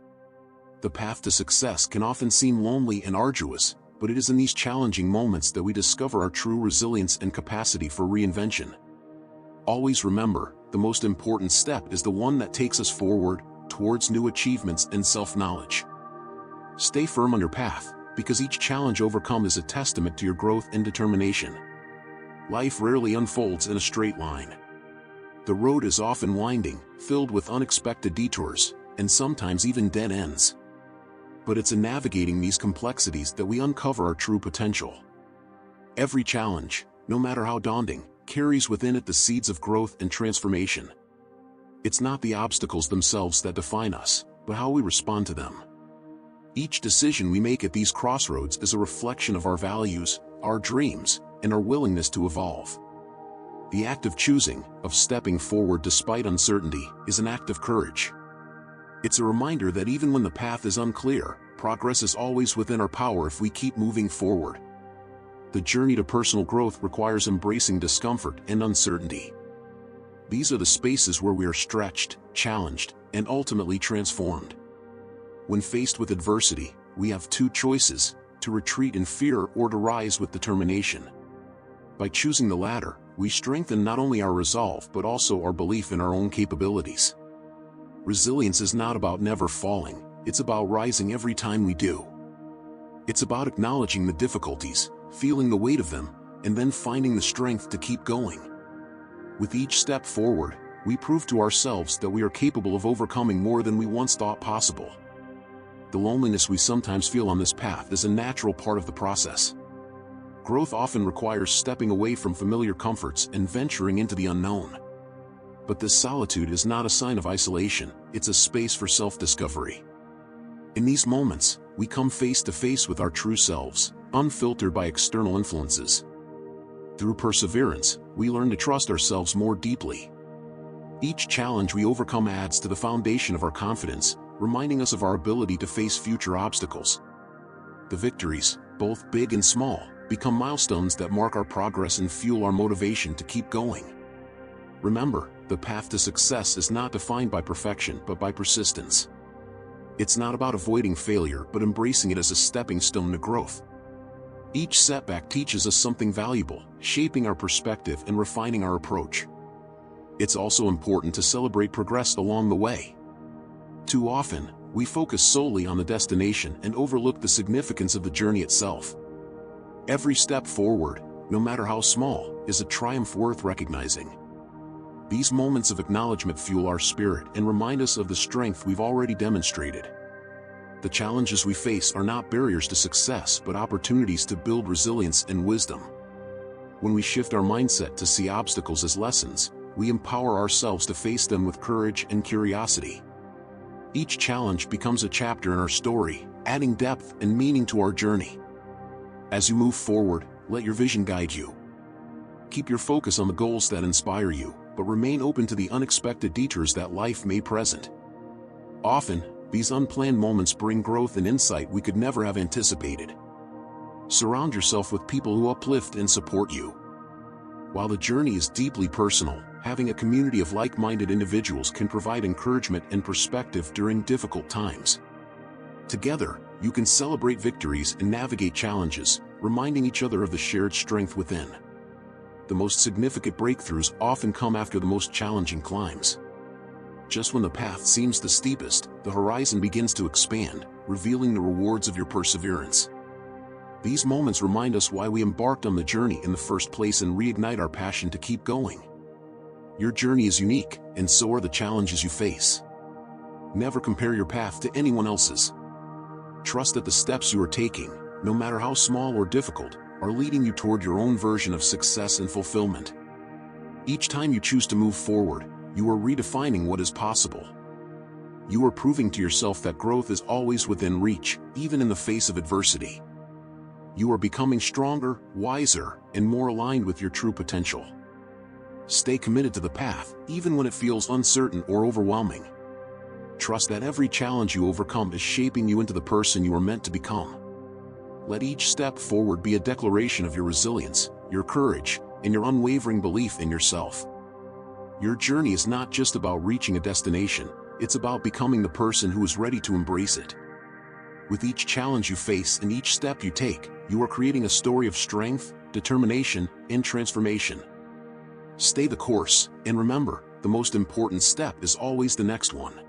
The path to success can often seem lonely and arduous, but it is in these challenging moments that we discover our true resilience and capacity for reinvention. Always remember, the most important step is the one that takes us forward, towards new achievements and self-knowledge. Stay firm on your path, because each challenge overcome is a testament to your growth and determination. Life rarely unfolds in a straight line. The road is often winding, filled with unexpected detours, and sometimes even dead ends. But it's in navigating these complexities that we uncover our true potential. Every challenge, no matter how daunting, carries within it the seeds of growth and transformation. It's not the obstacles themselves that define us, but how we respond to them. Each decision we make at these crossroads is a reflection of our values, our dreams, and our willingness to evolve. The act of choosing, of stepping forward despite uncertainty, is an act of courage. It's a reminder that even when the path is unclear, progress is always within our power if we keep moving forward. The journey to personal growth requires embracing discomfort and uncertainty. These are the spaces where we are stretched, challenged, and ultimately transformed. When faced with adversity, we have two choices: to retreat in fear or to rise with determination. By choosing the latter, we strengthen not only our resolve but also our belief in our own capabilities. Resilience is not about never falling, it's about rising every time we do. It's about acknowledging the difficulties, feeling the weight of them, and then finding the strength to keep going. With each step forward, we prove to ourselves that we are capable of overcoming more than we once thought possible. The loneliness we sometimes feel on this path is a natural part of the process. Growth often requires stepping away from familiar comforts and venturing into the unknown. But this solitude is not a sign of isolation, it's a space for self-discovery. In these moments, we come face to face with our true selves, unfiltered by external influences. Through perseverance, we learn to trust ourselves more deeply. Each challenge we overcome adds to the foundation of our confidence, reminding us of our ability to face future obstacles. The victories, both big and small, become milestones that mark our progress and fuel our motivation to keep going. Remember, the path to success is not defined by perfection but by persistence. It's not about avoiding failure but embracing it as a stepping stone to growth. Each setback teaches us something valuable, shaping our perspective and refining our approach. It's also important to celebrate progress along the way. Too often, we focus solely on the destination and overlook the significance of the journey itself. Every step forward, no matter how small, is a triumph worth recognizing. These moments of acknowledgement fuel our spirit and remind us of the strength we've already demonstrated. The challenges we face are not barriers to success but opportunities to build resilience and wisdom. When we shift our mindset to see obstacles as lessons, we empower ourselves to face them with courage and curiosity. Each challenge becomes a chapter in our story, adding depth and meaning to our journey. As you move forward, let your vision guide you. Keep your focus on the goals that inspire you, but remain open to the unexpected detours that life may present. Often, these unplanned moments bring growth and insight we could never have anticipated. Surround yourself with people who uplift and support you. While the journey is deeply personal, having a community of like-minded individuals can provide encouragement and perspective during difficult times. Together, You can celebrate victories and navigate challenges, reminding each other of the shared strength within. The most significant breakthroughs often come after the most challenging climbs. Just when the path seems the steepest, the horizon begins to expand, revealing the rewards of your perseverance. These moments remind us why we embarked on the journey in the first place and reignite our passion to keep going. Your journey is unique, and so are the challenges you face. Never compare your path to anyone else's. Trust that the steps you are taking, no matter how small or difficult, are leading you toward your own version of success and fulfillment. Each time you choose to move forward, you are redefining what is possible. You are proving to yourself that growth is always within reach, even in the face of adversity. You are becoming stronger, wiser, and more aligned with your true potential. Stay committed to the path, even when it feels uncertain or overwhelming. Trust that every challenge you overcome is shaping you into the person you are meant to become. Let each step forward be a declaration of your resilience, your courage, and your unwavering belief in yourself. Your journey is not just about reaching a destination, it's about becoming the person who is ready to embrace it. With each challenge you face and each step you take, you are creating a story of strength, determination, and transformation. Stay the course, and remember, the most important step is always the next one.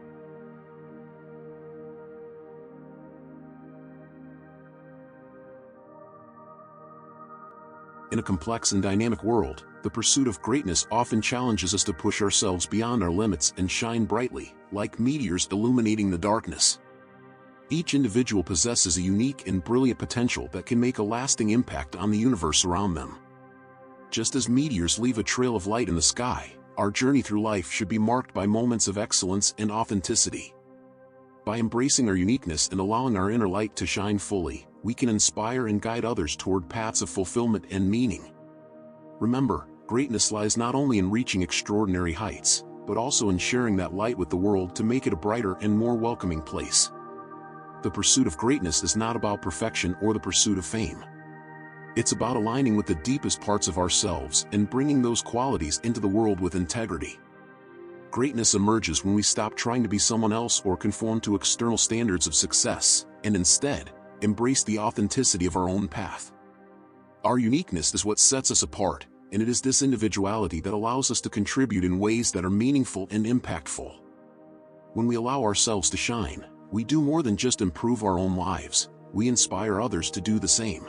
In a complex and dynamic world, the pursuit of greatness often challenges us to push ourselves beyond our limits and shine brightly, like meteors illuminating the darkness. Each individual possesses a unique and brilliant potential that can make a lasting impact on the universe around them. Just as meteors leave a trail of light in the sky, our journey through life should be marked by moments of excellence and authenticity. By embracing our uniqueness and allowing our inner light to shine fully, we can inspire and guide others toward paths of fulfillment and meaning. Remember, greatness lies not only in reaching extraordinary heights, but also in sharing that light with the world to make it a brighter and more welcoming place. The pursuit of greatness is not about perfection or the pursuit of fame. It's about aligning with the deepest parts of ourselves and bringing those qualities into the world with integrity. Greatness emerges when we stop trying to be someone else or conform to external standards of success, and instead, embrace the authenticity of our own path. Our uniqueness is what sets us apart, and it is this individuality that allows us to contribute in ways that are meaningful and impactful. When we allow ourselves to shine, we do more than just improve our own lives, we inspire others to do the same.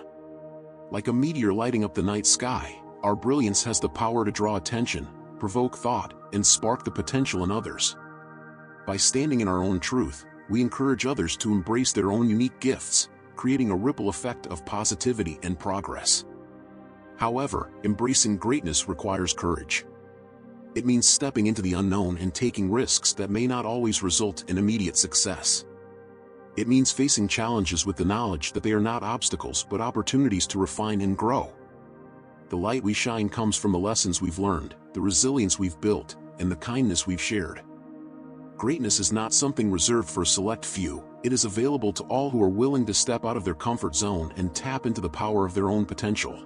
Like a meteor lighting up the night sky, our brilliance has the power to draw attention, provoke thought, and spark the potential in others. By standing in our own truth, we encourage others to embrace their own unique gifts, creating a ripple effect of positivity and progress. However, embracing greatness requires courage. It means stepping into the unknown and taking risks that may not always result in immediate success. It means facing challenges with the knowledge that they are not obstacles but opportunities to refine and grow. The light we shine comes from the lessons we've learned, the resilience we've built, and the kindness we've shared. Greatness is not something reserved for a select few, it is available to all who are willing to step out of their comfort zone and tap into the power of their own potential.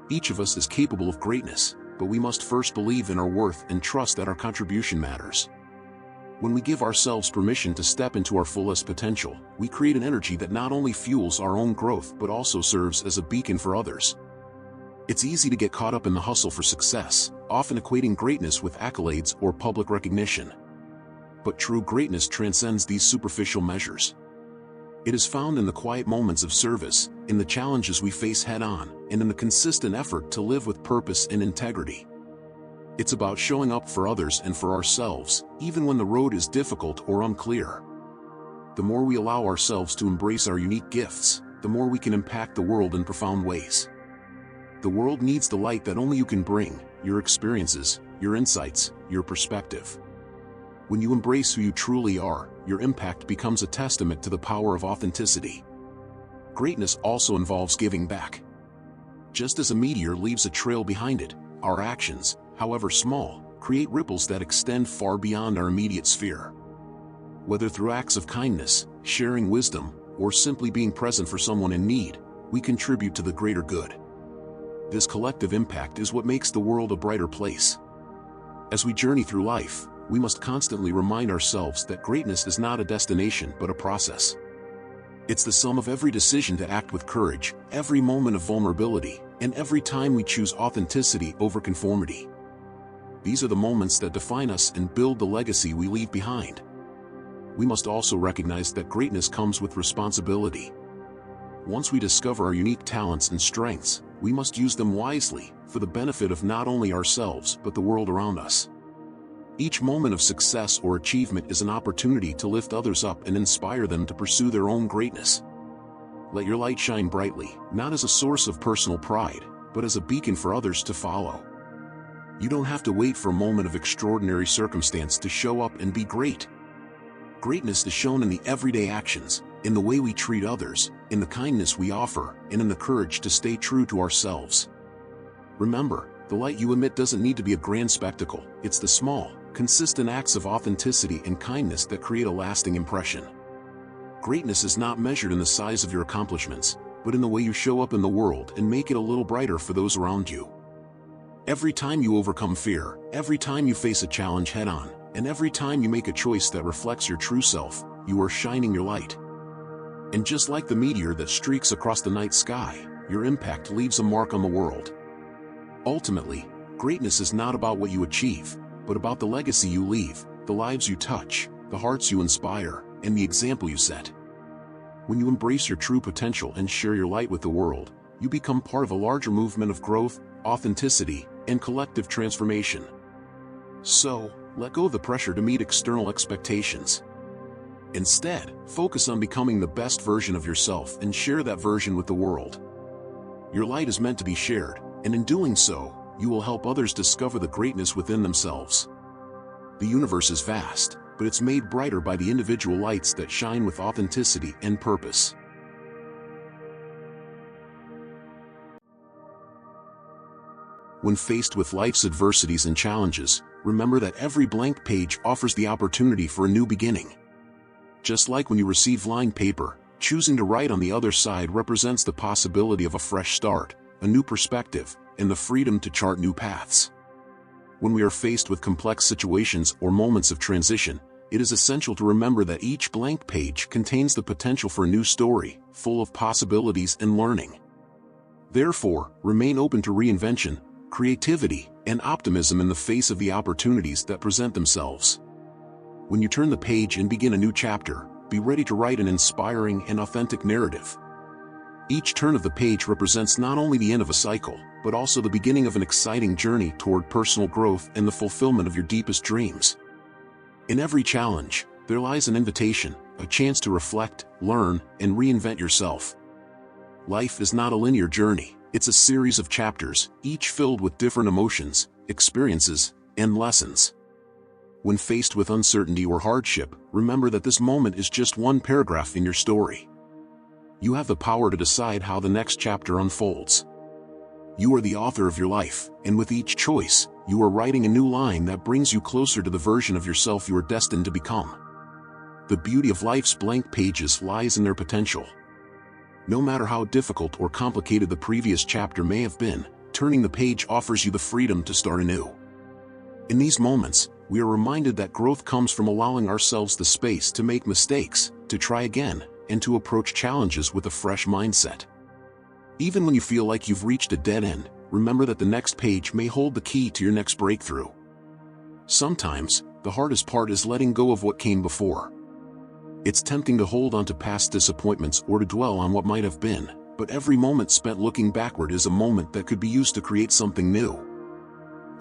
Each of us is capable of greatness, but we must first believe in our worth and trust that our contribution matters. When we give ourselves permission to step into our fullest potential, we create an energy that not only fuels our own growth but also serves as a beacon for others. It's easy to get caught up in the hustle for success, often equating greatness with accolades or public recognition. But true greatness transcends these superficial measures. It is found in the quiet moments of service, in the challenges we face head-on, and in the consistent effort to live with purpose and integrity. It's about showing up for others and for ourselves, even when the road is difficult or unclear. The more we allow ourselves to embrace our unique gifts, the more we can impact the world in profound ways. The world needs the light that only you can bring, your experiences, your insights, your perspective. When you embrace who you truly are, your impact becomes a testament to the power of authenticity. Greatness also involves giving back. Just as a meteor leaves a trail behind it, our actions, however small, create ripples that extend far beyond our immediate sphere. Whether through acts of kindness, sharing wisdom, or simply being present for someone in need, we contribute to the greater good. This collective impact is what makes the world a brighter place. As we journey through life, we must constantly remind ourselves that greatness is not a destination but a process. It's the sum of every decision to act with courage, every moment of vulnerability, and every time we choose authenticity over conformity. These are the moments that define us and build the legacy we leave behind. We must also recognize that greatness comes with responsibility. Once we discover our unique talents and strengths, we must use them wisely, for the benefit of not only ourselves but the world around us. Each moment of success or achievement is an opportunity to lift others up and inspire them to pursue their own greatness. Let your light shine brightly, not as a source of personal pride, but as a beacon for others to follow. You don't have to wait for a moment of extraordinary circumstance to show up and be great. Greatness is shown in the everyday actions, in the way we treat others, in the kindness we offer, and in the courage to stay true to ourselves. Remember, the light you emit doesn't need to be a grand spectacle. It's the small, consistent acts of authenticity and kindness that create a lasting impression. Greatness is not measured in the size of your accomplishments, but in the way you show up in the world and make it a little brighter for those around you. Every time you overcome fear, every time you face a challenge head-on, and every time you make a choice that reflects your true self, you are shining your light. And just like the meteor that streaks across the night sky, your impact leaves a mark on the world. Ultimately, greatness is not about what you achieve, but about the legacy you leave, the lives you touch, the hearts you inspire, and the example you set. When you embrace your true potential and share your light with the world, you become part of a larger movement of growth, authenticity, and collective transformation. So, let go of the pressure to meet external expectations. Instead, focus on becoming the best version of yourself and share that version with the world. Your light is meant to be shared, and in doing so, you will help others discover the greatness within themselves. The universe is vast, but it's made brighter by the individual lights that shine with authenticity and purpose. When faced with life's adversities and challenges, remember that every blank page offers the opportunity for a new beginning. Just like when you receive lined paper, choosing to write on the other side represents the possibility of a fresh start, a new perspective, and the freedom to chart new paths. When we are faced with complex situations or moments of transition, it is essential to remember that each blank page contains the potential for a new story, full of possibilities and learning. Therefore, remain open to reinvention, creativity, and optimism in the face of the opportunities that present themselves. When you turn the page and begin a new chapter, be ready to write an inspiring and authentic narrative. Each turn of the page represents not only the end of a cycle, but also the beginning of an exciting journey toward personal growth and the fulfillment of your deepest dreams. In every challenge, there lies an invitation, a chance to reflect, learn, and reinvent yourself. Life is not a linear journey, it's a series of chapters, each filled with different emotions, experiences, and lessons. When faced with uncertainty or hardship, remember that this moment is just one paragraph in your story. You have the power to decide how the next chapter unfolds. You are the author of your life, and with each choice, you are writing a new line that brings you closer to the version of yourself you are destined to become. The beauty of life's blank pages lies in their potential. No matter how difficult or complicated the previous chapter may have been, turning the page offers you the freedom to start anew. In these moments, we are reminded that growth comes from allowing ourselves the space to make mistakes, to try again, and to approach challenges with a fresh mindset. Even when you feel like you've reached a dead end, remember that the next page may hold the key to your next breakthrough. Sometimes, the hardest part is letting go of what came before. It's tempting to hold on to past disappointments or to dwell on what might have been, but every moment spent looking backward is a moment that could be used to create something new.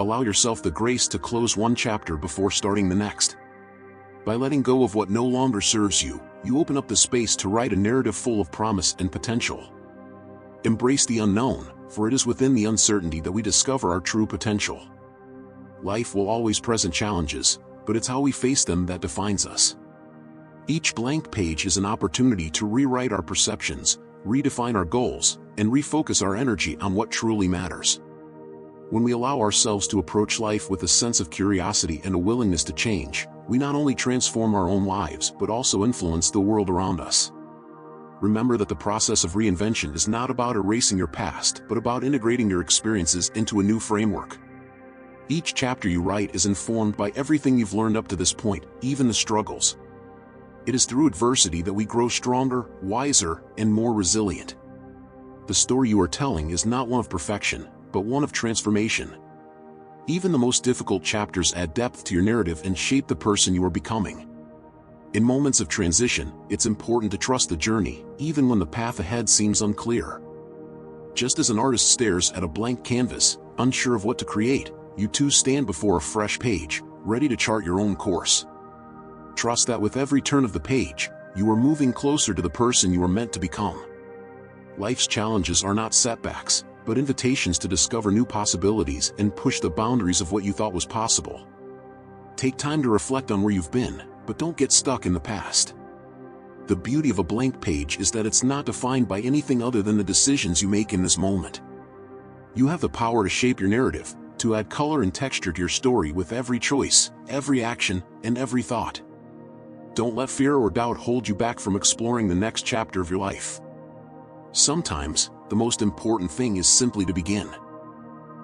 Allow yourself the grace to close one chapter before starting the next. By letting go of what no longer serves you, you open up the space to write a narrative full of promise and potential. Embrace the unknown, for it is within the uncertainty that we discover our true potential. Life will always present challenges, but it's how we face them that defines us. Each blank page is an opportunity to rewrite our perceptions, redefine our goals, and refocus our energy on what truly matters. When we allow ourselves to approach life with a sense of curiosity and a willingness to change, we not only transform our own lives but also influence the world around us. Remember that the process of reinvention is not about erasing your past but about integrating your experiences into a new framework. Each chapter you write is informed by everything you've learned up to this point, even the struggles. It is through adversity that we grow stronger, wiser, and more resilient. The story you are telling is not one of perfection, but one of transformation. Even the most difficult chapters add depth to your narrative and shape the person you are becoming. In moments of transition, it's important to trust the journey, even when the path ahead seems unclear. Just as an artist stares at a blank canvas, unsure of what to create, you too stand before a fresh page, ready to chart your own course. Trust that with every turn of the page, you are moving closer to the person you are meant to become. Life's challenges are not setbacks, but invitations to discover new possibilities and push the boundaries of what you thought was possible. Take time to reflect on where you've been, but don't get stuck in the past. The beauty of a blank page is that it's not defined by anything other than the decisions you make in this moment. You have the power to shape your narrative, to add color and texture to your story with every choice, every action, and every thought. Don't let fear or doubt hold you back from exploring the next chapter of your life. Sometimes, the most important thing is simply to begin.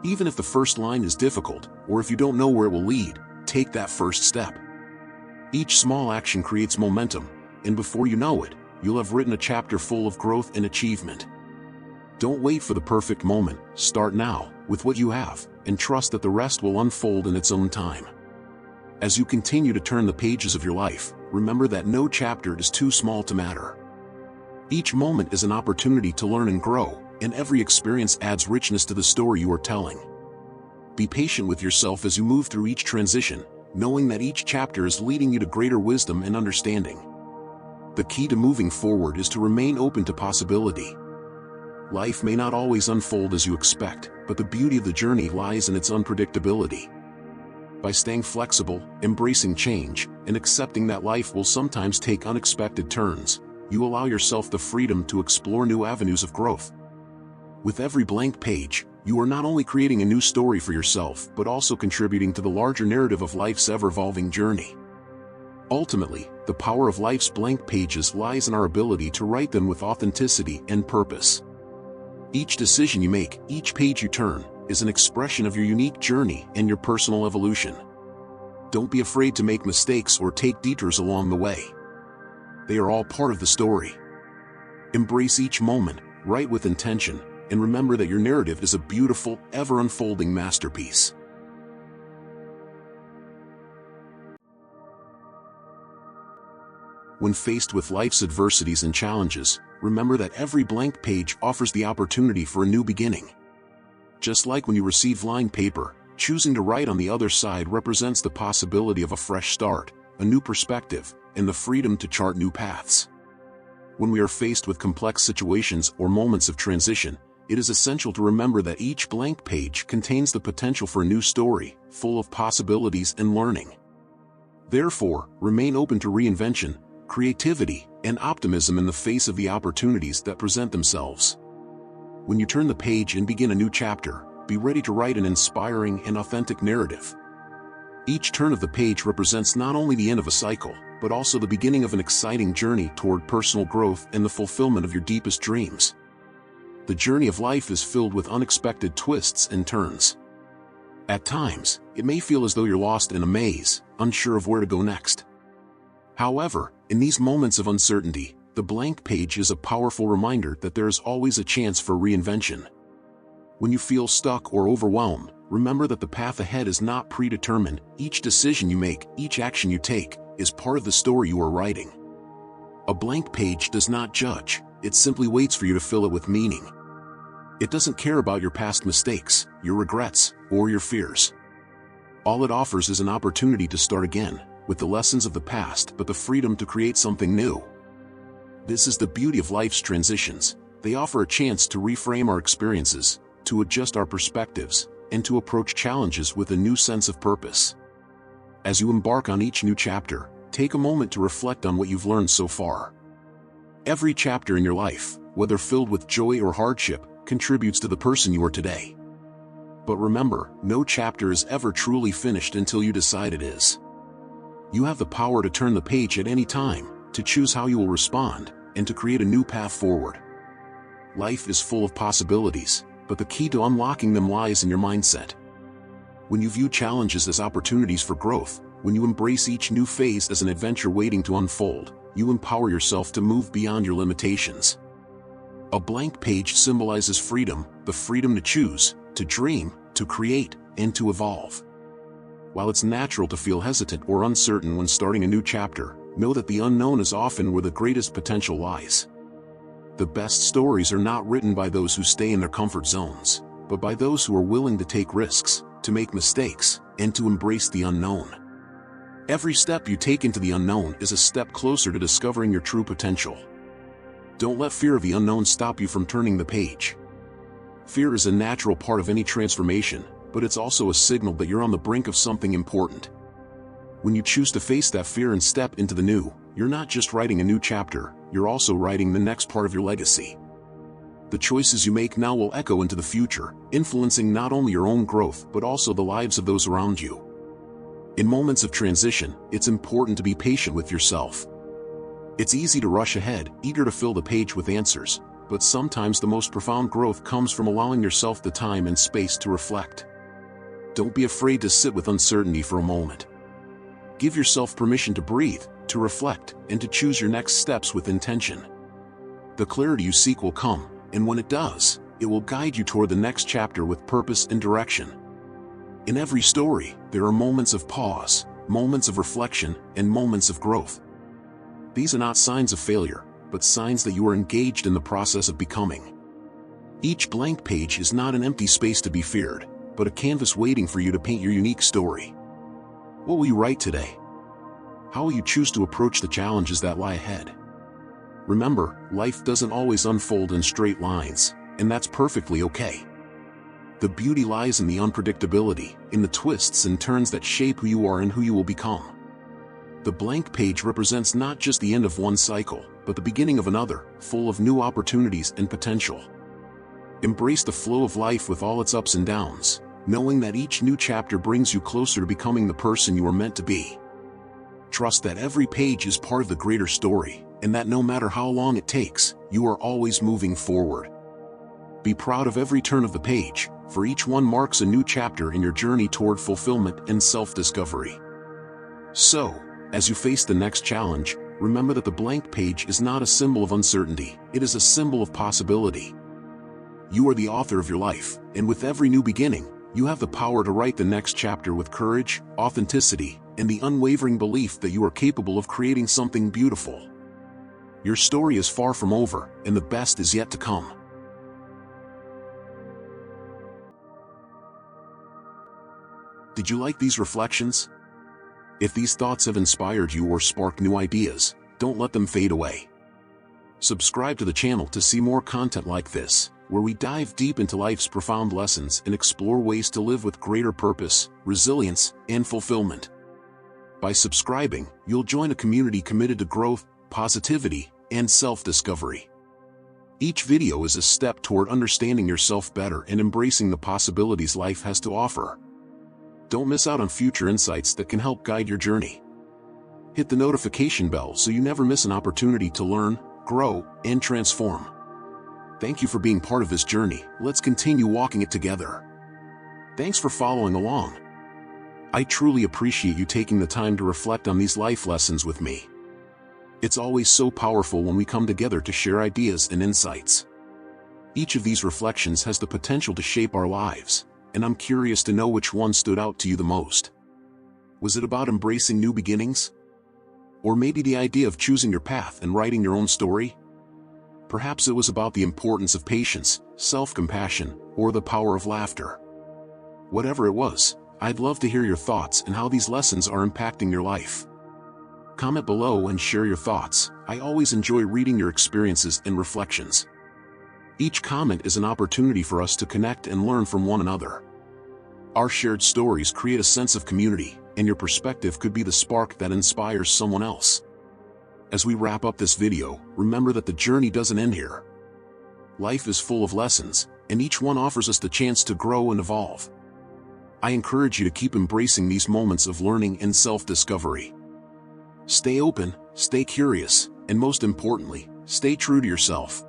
Even if the first line is difficult, or if you don't know where it will lead, take that first step. Each small action creates momentum, and before you know it, you'll have written a chapter full of growth and achievement. Don't wait for the perfect moment, start now, with what you have, and trust that the rest will unfold in its own time. As you continue to turn the pages of your life, remember that no chapter is too small to matter. Each moment is an opportunity to learn and grow, and every experience adds richness to the story you are telling. Be patient with yourself as you move through each transition, knowing that each chapter is leading you to greater wisdom and understanding. The key to moving forward is to remain open to possibility. Life may not always unfold as you expect, but the beauty of the journey lies in its unpredictability. By staying flexible, embracing change, and accepting that life will sometimes take unexpected turns, you allow yourself the freedom to explore new avenues of growth. With every blank page, you are not only creating a new story for yourself but also contributing to the larger narrative of life's ever-evolving journey. Ultimately, the power of life's blank pages lies in our ability to write them with authenticity and purpose. Each decision you make, each page you turn, is an expression of your unique journey and your personal evolution. Don't be afraid to make mistakes or take detours along the way. They are all part of the story. Embrace each moment, write with intention, and remember that your narrative is a beautiful, ever-unfolding masterpiece. When faced with life's adversities and challenges, remember that every blank page offers the opportunity for a new beginning. Just like when you receive lined paper, choosing to write on the other side represents the possibility of a fresh start, a new perspective, and the freedom to chart new paths. When we are faced with complex situations or moments of transition, it is essential to remember that each blank page contains the potential for a new story, full of possibilities and learning. Therefore, remain open to reinvention, creativity, and optimism in the face of the opportunities that present themselves. When you turn the page and begin a new chapter, be ready to write an inspiring and authentic narrative. Each turn of the page represents not only the end of a cycle, but also the beginning of an exciting journey toward personal growth and the fulfillment of your deepest dreams. The journey of life is filled with unexpected twists and turns. At times, it may feel as though you're lost in a maze, unsure of where to go next. However, in these moments of uncertainty, the blank page is a powerful reminder that there is always a chance for reinvention. When you feel stuck or overwhelmed, remember that the path ahead is not predetermined. Each decision you make, each action you take, is part of the story you are writing. A blank page does not judge, it simply waits for you to fill it with meaning. It doesn't care about your past mistakes, your regrets, or your fears. All it offers is an opportunity to start again, with the lessons of the past but the freedom to create something new. This is the beauty of life's transitions. They offer a chance to reframe our experiences, to adjust our perspectives, and to approach challenges with a new sense of purpose. As you embark on each new chapter, take a moment to reflect on what you've learned so far. Every chapter in your life, whether filled with joy or hardship, contributes to the person you are today. But remember, no chapter is ever truly finished until you decide it is. You have the power to turn the page at any time, to choose how you will respond, and to create a new path forward. Life is full of possibilities, but the key to unlocking them lies in your mindset. When you view challenges as opportunities for growth, when you embrace each new phase as an adventure waiting to unfold, you empower yourself to move beyond your limitations. A blank page symbolizes freedom, the freedom to choose, to dream, to create, and to evolve. While it's natural to feel hesitant or uncertain when starting a new chapter, know that the unknown is often where the greatest potential lies. The best stories are not written by those who stay in their comfort zones, but by those who are willing to take risks, to make mistakes, and to embrace the unknown. Every step you take into the unknown is a step closer to discovering your true potential. Don't let fear of the unknown stop you from turning the page. Fear is a natural part of any transformation, but it's also a signal that you're on the brink of something important. When you choose to face that fear and step into the new, you're not just writing a new chapter, you're also writing the next part of your legacy. The choices you make now will echo into the future, influencing not only your own growth but also the lives of those around you. In moments of transition, it's important to be patient with yourself. It's easy to rush ahead, eager to fill the page with answers, but sometimes the most profound growth comes from allowing yourself the time and space to reflect. Don't be afraid to sit with uncertainty for a moment. Give yourself permission to breathe, to reflect, and to choose your next steps with intention. The clarity you seek will come, and when it does, it will guide you toward the next chapter with purpose and direction. In every story, there are moments of pause, moments of reflection, and moments of growth. These are not signs of failure, but signs that you are engaged in the process of becoming. Each blank page is not an empty space to be feared, but a canvas waiting for you to paint your unique story. What will you write today? How will you choose to approach the challenges that lie ahead? Remember, life doesn't always unfold in straight lines, and that's perfectly okay. The beauty lies in the unpredictability, in the twists and turns that shape who you are and who you will become. The blank page represents not just the end of one cycle, but the beginning of another, full of new opportunities and potential. Embrace the flow of life with all its ups and downs, knowing that each new chapter brings you closer to becoming the person you are meant to be. Trust that every page is part of the greater story, and that no matter how long it takes, you are always moving forward. Be proud of every turn of the page, for each one marks a new chapter in your journey toward fulfillment and self-discovery. So, as you face the next challenge, remember that the blank page is not a symbol of uncertainty, it is a symbol of possibility. You are the author of your life, and with every new beginning, you have the power to write the next chapter with courage, authenticity, and the unwavering belief that you are capable of creating something beautiful. Your story is far from over, and the best is yet to come. Did you like these reflections? If these thoughts have inspired you or sparked new ideas, don't let them fade away. Subscribe to the channel to see more content like this, where we dive deep into life's profound lessons and explore ways to live with greater purpose, resilience, and fulfillment. By subscribing, you'll join a community committed to growth, positivity, and self-discovery. Each video is a step toward understanding yourself better and embracing the possibilities life has to offer. Don't miss out on future insights that can help guide your journey. Hit the notification bell so you never miss an opportunity to learn, grow, and transform. Thank you for being part of this journey. Let's continue walking it together. Thanks for following along. I truly appreciate you taking the time to reflect on these life lessons with me. It's always so powerful when we come together to share ideas and insights. Each of these reflections has the potential to shape our lives, and I'm curious to know which one stood out to you the most. Was it about embracing new beginnings? Or maybe the idea of choosing your path and writing your own story? Perhaps it was about the importance of patience, self-compassion, or the power of laughter. Whatever it was, I'd love to hear your thoughts and how these lessons are impacting your life. Comment below and share your thoughts. I always enjoy reading your experiences and reflections. Each comment is an opportunity for us to connect and learn from one another. Our shared stories create a sense of community, and your perspective could be the spark that inspires someone else. As we wrap up this video, remember that the journey doesn't end here. Life is full of lessons, and each one offers us the chance to grow and evolve. I encourage you to keep embracing these moments of learning and self-discovery. Stay open, stay curious, and most importantly, stay true to yourself.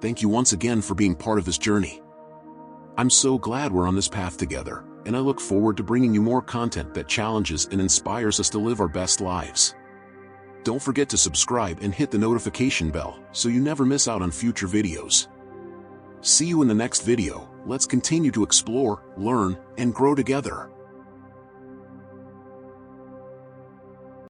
Thank you once again for being part of this journey. I'm so glad we're on this path together, and I look forward to bringing you more content that challenges and inspires us to live our best lives. Don't forget to subscribe and hit the notification bell so you never miss out on future videos. See you in the next video. Let's continue to explore, learn, and grow together.